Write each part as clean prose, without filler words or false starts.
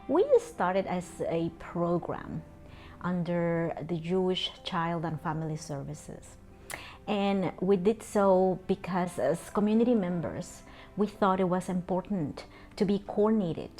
We started as a program under the Jewish Child and Family Services. And we did so because as community members, we thought it was important to be coordinated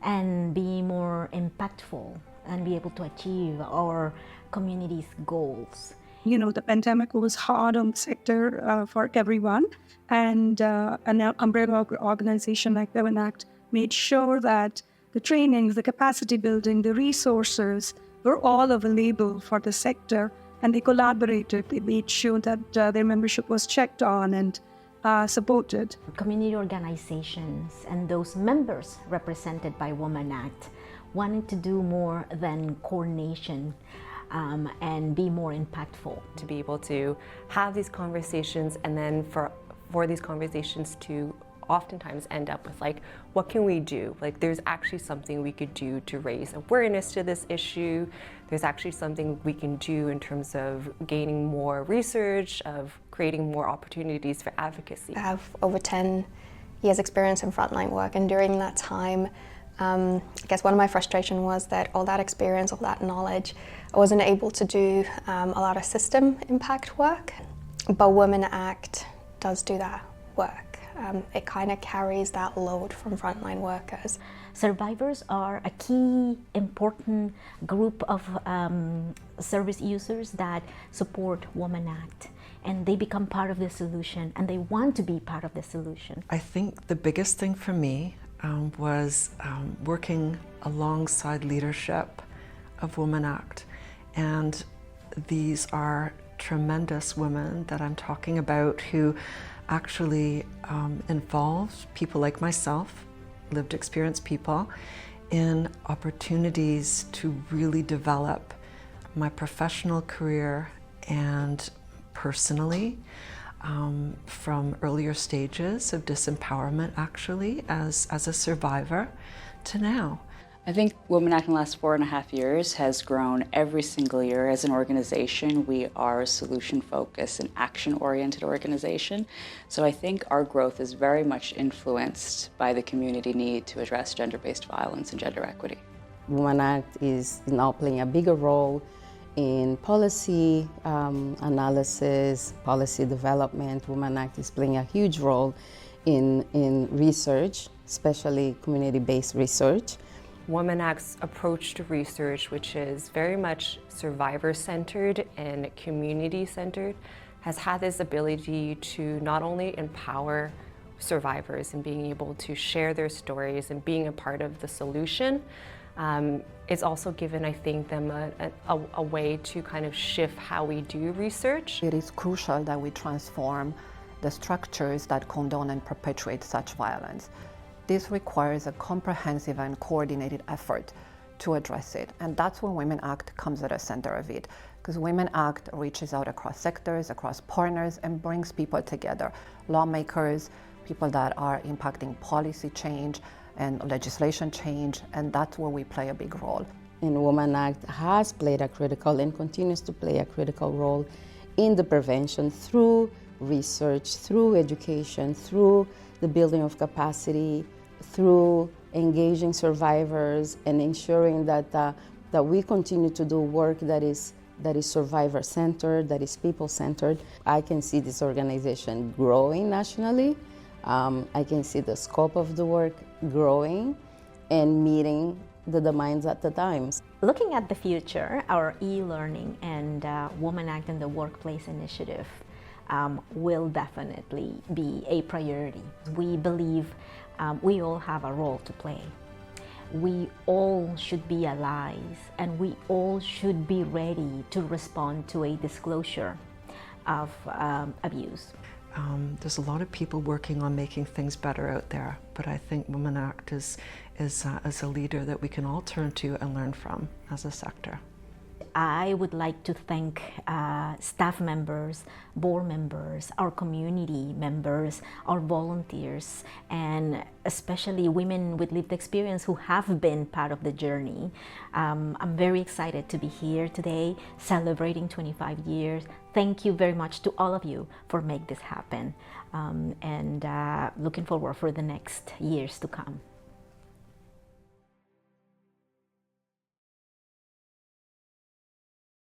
and be more impactful and be able to achieve our community's goals. You know, the pandemic was hard on the sector for everyone, and an umbrella organization like WomanACT made sure that the trainings, the capacity building, the resources were all available for the sector, and they collaborated. They made sure that their membership was checked on and supported. Community organizations and those members represented by WomanACT wanted to do more than coordination and be more impactful. To be able to have these conversations, and then for these conversations to oftentimes end up with, like, what can we do? Like, there's actually something we could do to raise awareness to this issue. There's actually something we can do in terms of gaining more research, of creating more opportunities for advocacy. I have over 10 years experience in frontline work, and during that time, I guess one of my frustration was that all that experience, all that knowledge, I wasn't able to do a lot of system impact work, but WomanACT does do that work. It kind of carries that load from frontline workers. Survivors are a key, important group of service users that support WomanACT, and they become part of the solution, and they want to be part of the solution. I think the biggest thing for me was working alongside leadership of WomanACT, and these are tremendous women that I'm talking about who actually involve people like myself, lived experience people, in opportunities to really develop my professional career and personally, from earlier stages of disempowerment actually as a survivor to now. I think WomanACT in the last 4.5 years has grown every single year as an organization. We are a solution-focused and action-oriented organization. So I think our growth is very much influenced by the community need to address gender-based violence and gender equity. WomanACT is now playing a bigger role in policy analysis, policy development. WomanACT is playing a huge role in research, especially community-based research. WomanACT's approach to research, which is very much survivor-centered and community-centered, has had this ability to not only empower survivors in being able to share their stories and being a part of the solution, it's also given, I think, them a way to kind of shift how we do research. It is crucial that we transform the structures that condone and perpetuate such violence. This requires a comprehensive and coordinated effort to address it, and that's when WomanACT comes at the center of it, because WomanACT reaches out across sectors, across partners, and brings people together, lawmakers, people that are impacting policy change and legislation change, and that's where we play a big role. And WomanACT has played a critical and continues to play a critical role in the prevention through research, through education, through the building of capacity, through engaging survivors and ensuring that that we continue to do work that is survivor-centered, that is people-centered. I can see this organization growing nationally. I can see the scope of the work growing and meeting the demands at the times. Looking at the future, our e-learning and WomanACT in the Workplace initiative will definitely be a priority. We believe we all have a role to play. We all should be allies, and we all should be ready to respond to a disclosure of abuse. There's a lot of people working on making things better out there, but I think WomanACT is a leader that we can all turn to and learn from as a sector. I would like to thank staff members, board members, our community members, our volunteers, and especially women with lived experience who have been part of the journey. I'm very excited to be here today, celebrating 25 years. Thank you very much to all of you for making this happen, and looking forward for the next years to come.